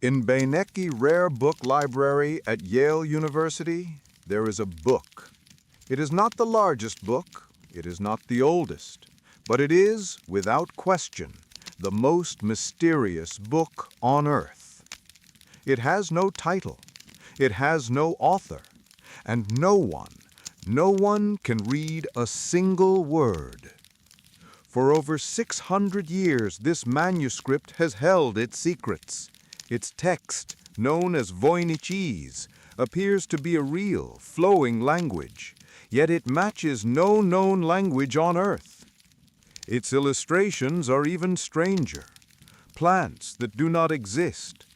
In Voynich Rare Book Library at Yale University, there is a book. It is not the largest book, it is not the oldest, but it is, without question, the most mysterious book on earth. It has no title, it has no author, and no one can read a single word. For over 600 years, this manuscript has held its secrets. Its text, known as Voynich, appears to be a real, flowing language, yet it matches no known language on earth. Its illustrations are even stranger. Plants that do not exist,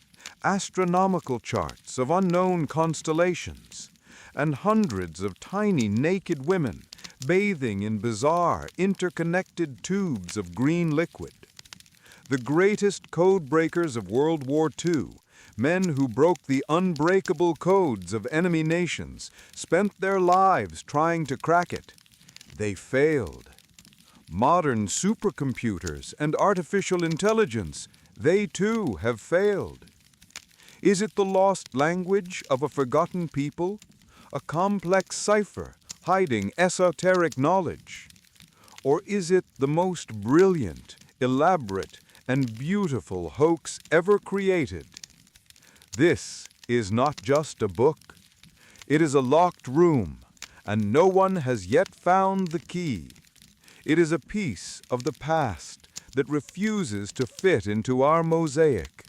astronomical charts of unknown constellations, and hundreds of tiny naked women bathing in bizarre, interconnected tubes of green liquid. The greatest codebreakers of World War II, men who broke the unbreakable codes of enemy nations, spent their lives trying to crack it. They failed. Modern supercomputers and artificial intelligence, they too have failed. Is it the lost language of a forgotten people? A complex cipher hiding esoteric knowledge? Or is it the most brilliant, elaborate, and beautiful hoax ever created? This is not just a book. It is a locked room, and no one has yet found the key. It is a piece of the past that refuses to fit into our mosaic.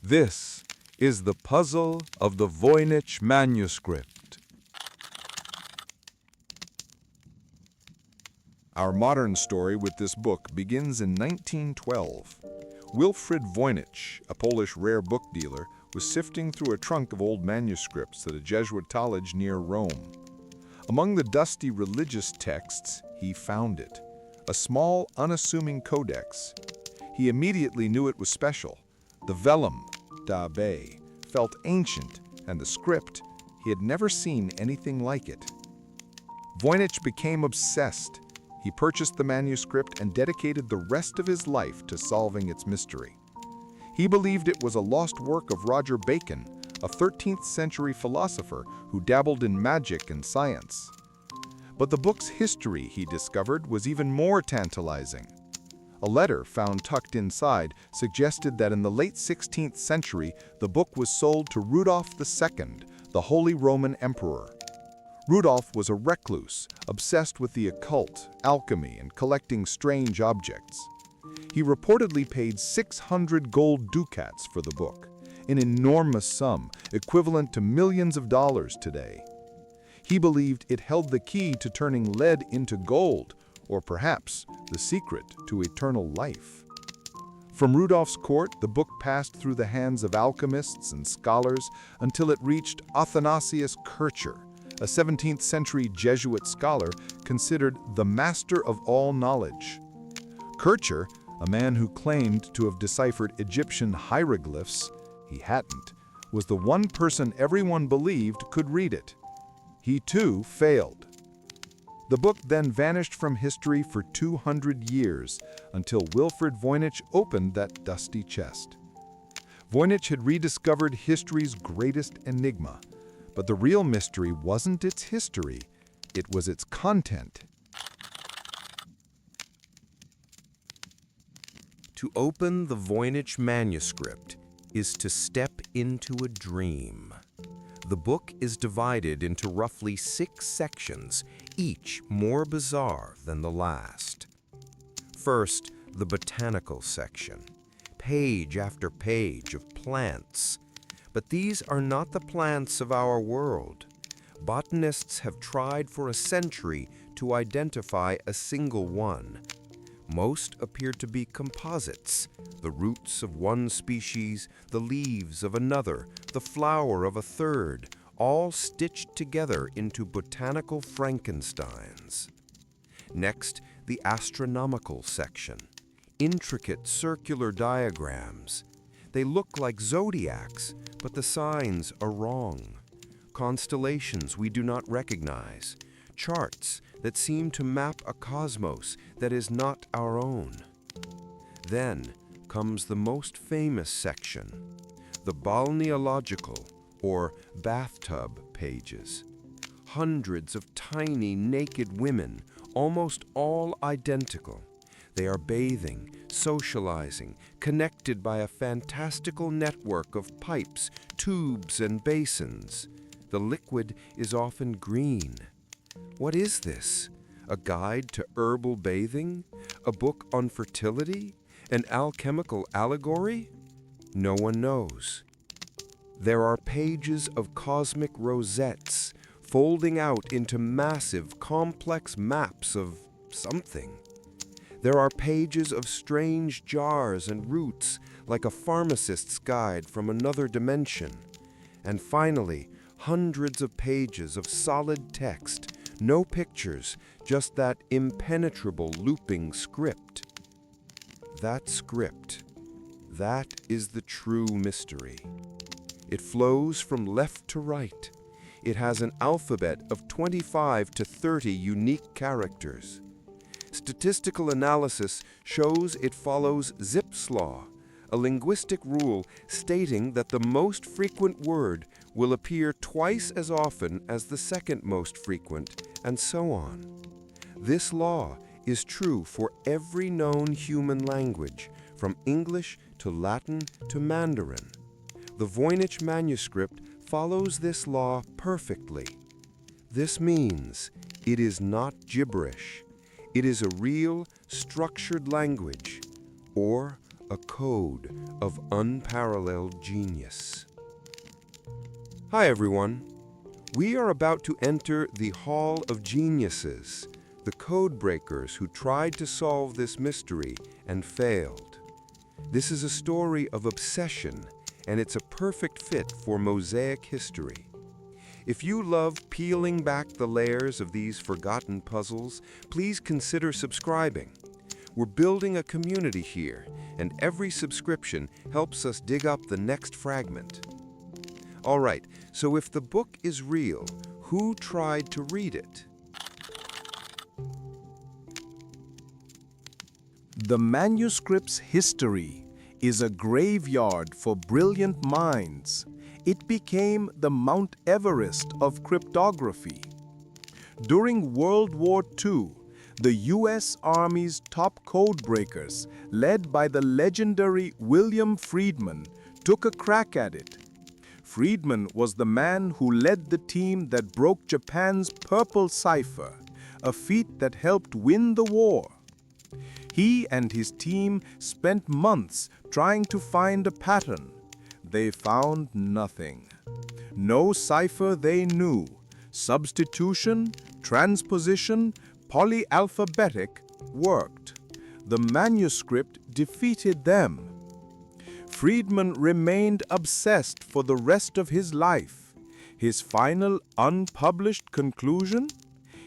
This is the puzzle of the Voynich Manuscript. Our modern story with this book begins in 1912. Wilfrid Voynich, a Polish rare book dealer, was sifting through a trunk of old manuscripts at a Jesuit college near Rome. Among the dusty religious texts, he found it, a small, unassuming codex. He immediately knew it was special. The vellum, d'Abbé, felt ancient, and the script, he had never seen anything like it. Voynich became obsessed. He purchased the manuscript and dedicated the rest of his life to solving its mystery. He believed it was a lost work of Roger Bacon, a 13th century philosopher who dabbled in magic and science. But the book's history, he discovered, was even more tantalizing. A letter found tucked inside suggested that in the late 16th century, the book was sold to Rudolph II, the Holy Roman Emperor. Rudolph was a recluse, obsessed with the occult, alchemy, and collecting strange objects. He reportedly paid 600 gold ducats for the book, an enormous sum equivalent to millions of dollars today. He believed it held the key to turning lead into gold, or perhaps the secret to eternal life. From Rudolph's court, the book passed through the hands of alchemists and scholars until it reached Athanasius Kircher, a 17th century Jesuit scholar considered the master of all knowledge. Kircher, a man who claimed to have deciphered Egyptian hieroglyphs, he hadn't, was the one person everyone believed could read it. He too failed. The book then vanished from history for 200 years until Wilfrid Voynich opened that dusty chest. Voynich had rediscovered history's greatest enigma, but the real mystery wasn't its history, it was its content. To open the Voynich manuscript is to step into a dream. The book is divided into roughly 6 sections, each more bizarre than the last. First, the botanical section, page after page of plants. But these are not the plants of our world. Botanists have tried for a century to identify a single one. Most appear to be composites, the roots of one species, the leaves of another, the flower of a third, all stitched together into botanical Frankensteins. Next, the astronomical section, intricate circular diagrams. They look like zodiacs, but the signs are wrong. Constellations we do not recognize. Charts that seem to map a cosmos that is not our own. Then comes the most famous section, the balneological, or bathtub pages. Hundreds of tiny naked women, almost all identical. They are bathing, socializing, connected by a fantastical network of pipes, tubes, and basins. The liquid is often green. What is this? A guide to herbal bathing? A book on fertility? An alchemical allegory? No one knows. There are pages of cosmic rosettes folding out into massive, complex maps of something. There are pages of strange jars and roots, like a pharmacist's guide from another dimension. And finally, hundreds of pages of solid text, no pictures, just that impenetrable looping script. That script, that is the true mystery. It flows from left to right. It has an alphabet of 25 to 30 unique characters. Statistical analysis shows it follows Zipf's law, a linguistic rule stating that the most frequent word will appear twice as often as the second most frequent, and so on. This law is true for every known human language, from English to Latin to Mandarin. The Voynich Manuscript follows this law perfectly. This means it is not gibberish. It is a real, structured language, or a code of unparalleled genius. Hi everyone. We are about to enter the Hall of Geniuses, the codebreakers who tried to solve this mystery and failed. This is a story of obsession, and it's a perfect fit for Mosaic History. If you love peeling back the layers of these forgotten puzzles, please consider subscribing. We're building a community here, and every subscription helps us dig up the next fragment. All right, so if the book is real, who tried to read it? The manuscript's history is a graveyard for brilliant minds. It became the Mount Everest of cryptography. During World War II, the U.S. Army's top codebreakers, led by the legendary William Friedman, took a crack at it. Friedman was the man who led the team that broke Japan's purple cipher, a feat that helped win the war. He and his team spent months trying to find a pattern. They found nothing. No cipher they knew. Substitution, transposition, polyalphabetic worked. The manuscript defeated them. Friedman remained obsessed for the rest of his life. His final unpublished conclusion?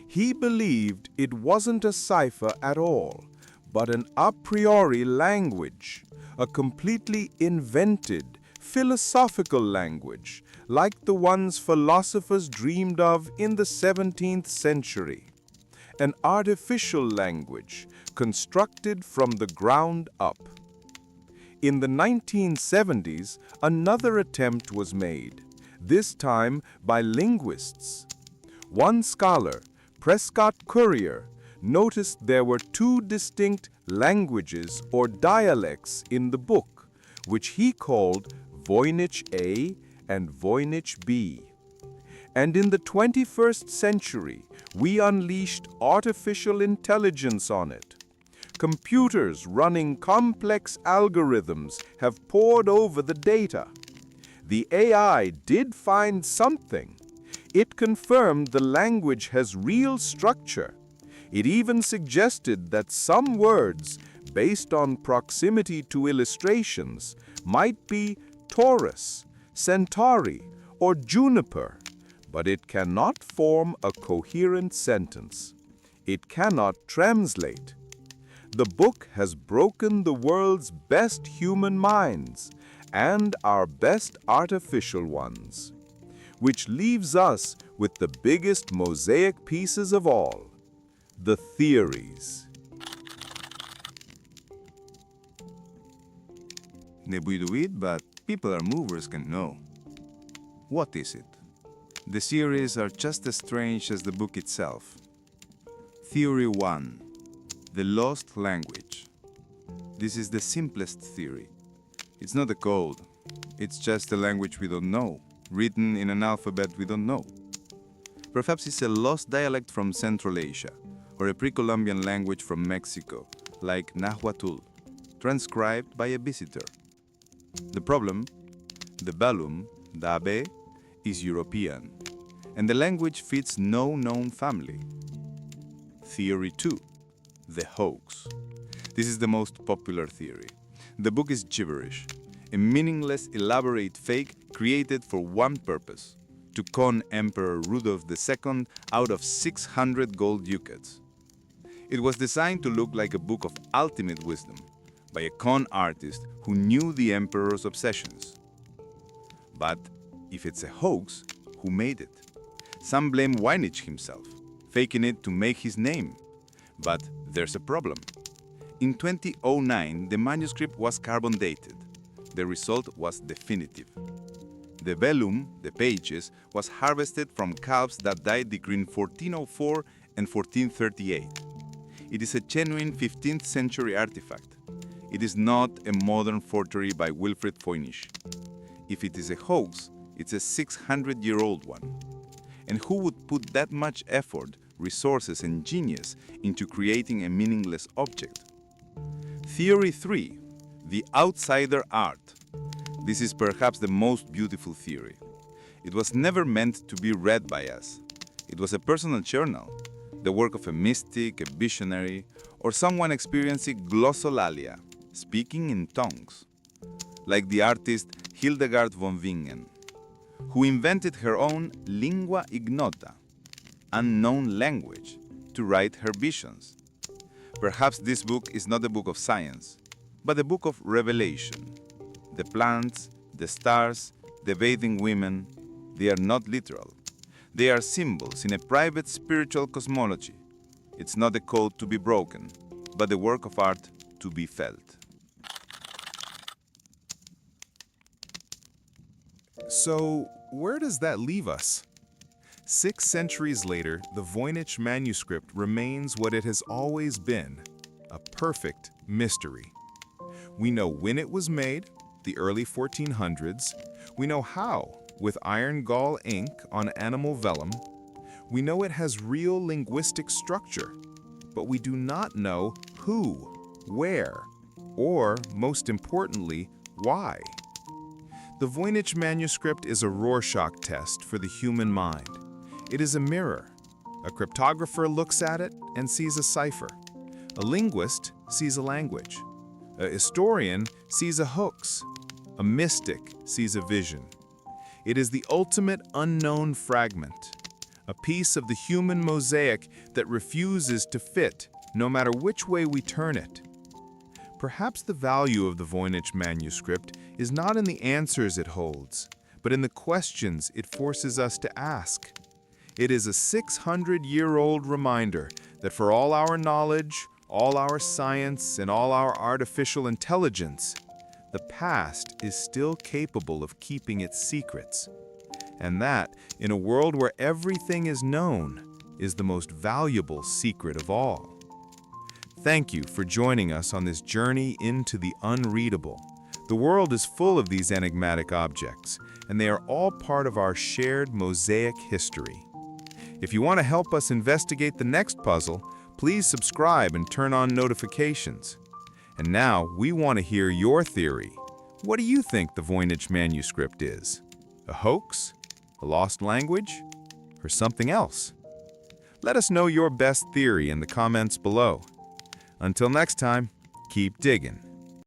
He believed it wasn't a cipher at all, but an a priori language, a completely invented, philosophical language, like the ones philosophers dreamed of in the 17th century. An artificial language, constructed from the ground up. In the 1970s, another attempt was made, this time by linguists. One scholar, Prescott Currier, noticed there were two distinct languages or dialects in the book, which he called Voynich A and Voynich B. And in the 21st century, we unleashed artificial intelligence on it. Computers running complex algorithms have pored over the data. The AI did find something. It confirmed the language has real structure. It even suggested that some words, based on proximity to illustrations, might be Taurus, Centauri, or Juniper, but it cannot form a coherent sentence. It cannot translate. The book has broken the world's best human minds and our best artificial ones, which leaves us with the biggest mosaic pieces of all, the theories. WWII, but people are movers can know. What is it? The theories are just as strange as the book itself. Theory 1. The lost language. This is the simplest theory. It's not a code. It's just a language we don't know, written in an alphabet we don't know. Perhaps it's a lost dialect from Central Asia, or a pre-Columbian language from Mexico, like Nahuatl, transcribed by a visitor. The problem? The balum, dabe, is European, and the language fits no known family. Theory 2. The hoax. This is the most popular theory. The book is gibberish, a meaningless, elaborate fake created for one purpose: to con Emperor Rudolf II out of 600 gold ducats. It was designed to look like a book of ultimate wisdom by a con artist who knew the emperor's obsessions. But if it's a hoax, who made it? Some blame Voynich himself, faking it to make his name. But there's a problem. In 2009, the manuscript was carbon dated. The result was definitive. The vellum, the pages, was harvested from calves that died between 1404 and 1438. It is a genuine 15th century artifact. It is not a modern forgery by Wilfrid Voynich. If it is a hoax, it's a 600-year-old one. And who would put that much effort, resources, and genius into creating a meaningless object? Theory 3. The outsider art. This is perhaps the most beautiful theory. It was never meant to be read by us. It was a personal journal, the work of a mystic, a visionary, or someone experiencing glossolalia, speaking in tongues, like the artist Hildegard von Bingen, who invented her own lingua ignota, unknown language, to write her visions. Perhaps this book is not a book of science, but a book of revelation. The plants, the stars, the bathing women, they are not literal. They are symbols in a private spiritual cosmology. It's not a code to be broken, but a work of art to be felt. So, where does that leave us? 6 centuries later, the Voynich Manuscript remains what it has always been, a perfect mystery. We know when it was made, the early 1400s. We know how, with iron gall ink on animal vellum. We know it has real linguistic structure, but we do not know who, where, or, most importantly, why. The Voynich Manuscript is a Rorschach test for the human mind. It is a mirror. A cryptographer looks at it and sees a cipher. A linguist sees a language. A historian sees a hoax. A mystic sees a vision. It is the ultimate unknown fragment, a piece of the human mosaic that refuses to fit, no matter which way we turn it. Perhaps the value of the Voynich Manuscript is not in the answers it holds, but in the questions it forces us to ask. It is a 600-year-old reminder that for all our knowledge, all our science, and all our artificial intelligence, the past is still capable of keeping its secrets. And that, in a world where everything is known, is the most valuable secret of all. Thank you for joining us on this journey into the unreadable. The world is full of these enigmatic objects, and they are all part of our shared Mosaic history. If you want to help us investigate the next puzzle, please subscribe and turn on notifications. And now we want to hear your theory. What do you think the Voynich Manuscript is? A hoax? A lost language? Or something else? Let us know your best theory in the comments below. Until next time, keep digging.